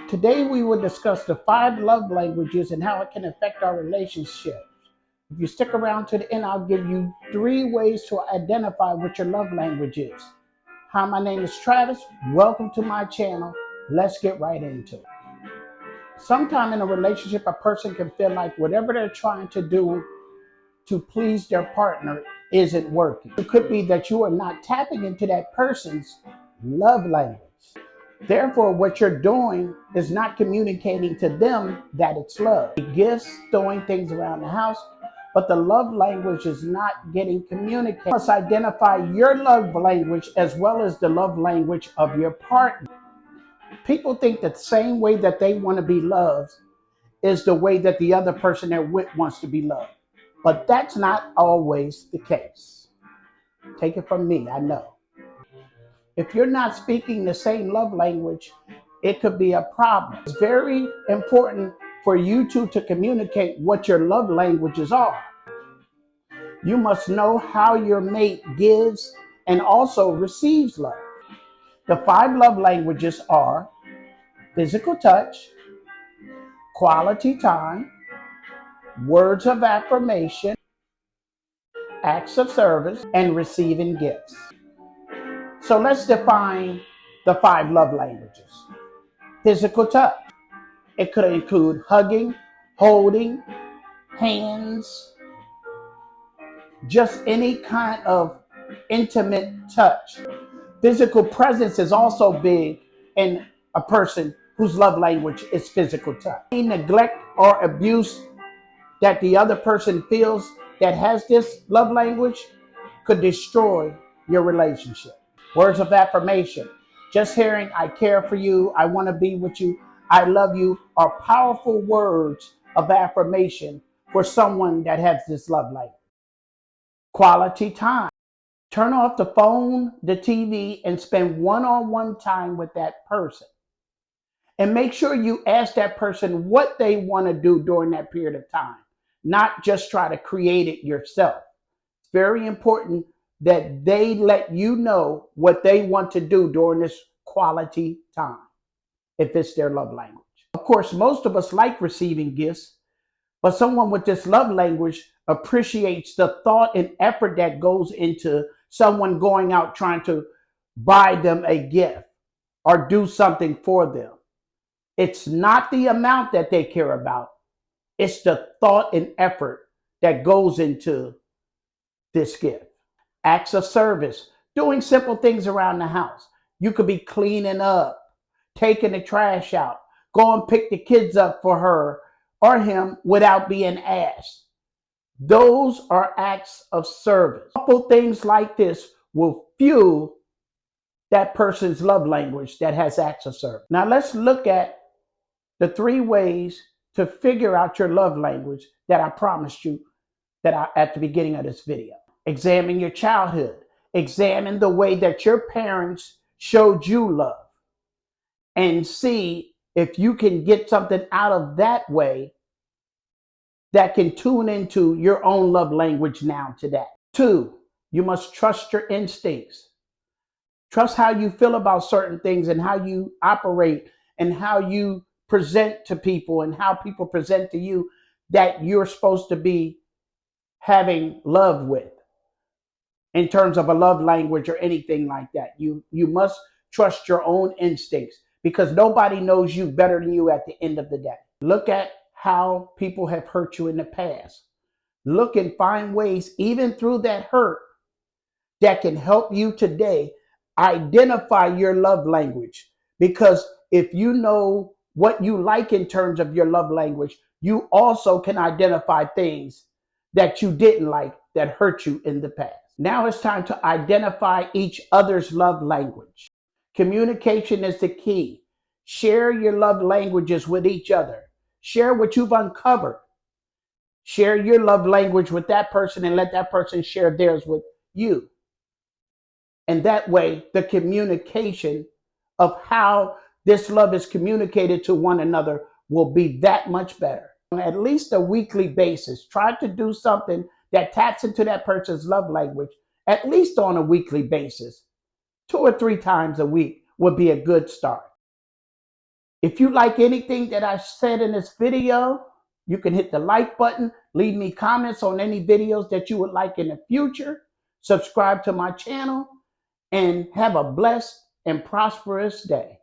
Today we will discuss the 5 love languages and how it can affect our relationships. If you stick around to the end, I'll give you 3 ways to identify what your love language is. Hi, my name is Travis. Welcome to my channel. Let's get right into it. Sometime in a relationship, a person can feel like whatever they're trying to do to please their partner isn't working. It could be that you are not tapping into that person's love language. Therefore, what you're doing is not communicating to them that it's love. Gifts, throwing things around the house, but the love language is not getting communicated. You must identify your love language as well as the love language of your partner. People think that the same way that they want to be loved is the way that the other person they're with wants to be loved. But that's not always the case. Take it from me, I know. If you're not speaking the same love language, it could be a problem. It's very important for you two to communicate what your love languages are. You must know how your mate gives and also receives love. The 5 love languages are physical touch, quality time, words of affirmation, acts of service, and receiving gifts. So let's define the 5 love languages. Physical touch. It could include hugging, holding, hands, just any kind of intimate touch. Physical presence is also big in a person whose love language is physical touch. Any neglect or abuse that the other person feels that has this love language could destroy your relationship. Words of affirmation. Just hearing, I care for you, I want to be with you, I love you, are powerful words of affirmation for someone that has this love language. Quality time. Turn off the phone, the TV, and spend one-on-one time with that person. And make sure you ask that person what they want to do during that period of time, not just try to create it yourself. It's very important that they let you know what they want to do during this quality time, if it's their love language. Of course, most of us like receiving gifts, but someone with this love language appreciates the thought and effort that goes into someone going out trying to buy them a gift or do something for them. It's not the amount that they care about, it's the thought and effort that goes into this gift. Acts of service, doing simple things around the house. You could be cleaning up, taking the trash out, go and pick the kids up for her or him without being asked. Those are acts of service. Simple things like this will fuel that person's love language that has acts of service. Now let's look at the 3 ways to figure out your love language that I promised you at the beginning of this video. Examine your childhood. Examine the way that your parents showed you love and see if you can get something out of that way that can tune into your own love language now today. 2, you must trust your instincts. Trust how you feel about certain things and how you operate and how you present to people and how people present to you that you're supposed to be having love with in terms of a love language or anything like that. You must trust your own instincts because nobody knows you better than you at the end of the day. Look at how people have hurt you in the past. Look and find ways, even through that hurt, that can help you today identify your love language. Because if you know what you like in terms of your love language, you also can identify things that you didn't like that hurt you in the past. Now it's time to identify each other's love language. Communication is the key. Share your love languages with each other. Share what you've uncovered. Share your love language with that person and let that person share theirs with you. And that way, the communication of how this love is communicated to one another will be that much better. On at least a weekly basis, try to do something that taps into that person's love language, at least on a weekly basis. 2 or 3 times a week would be a good start. If you like anything that I said in this video, you can hit the like button, leave me comments on any videos that you would like in the future, subscribe to my channel, and have a blessed and prosperous day.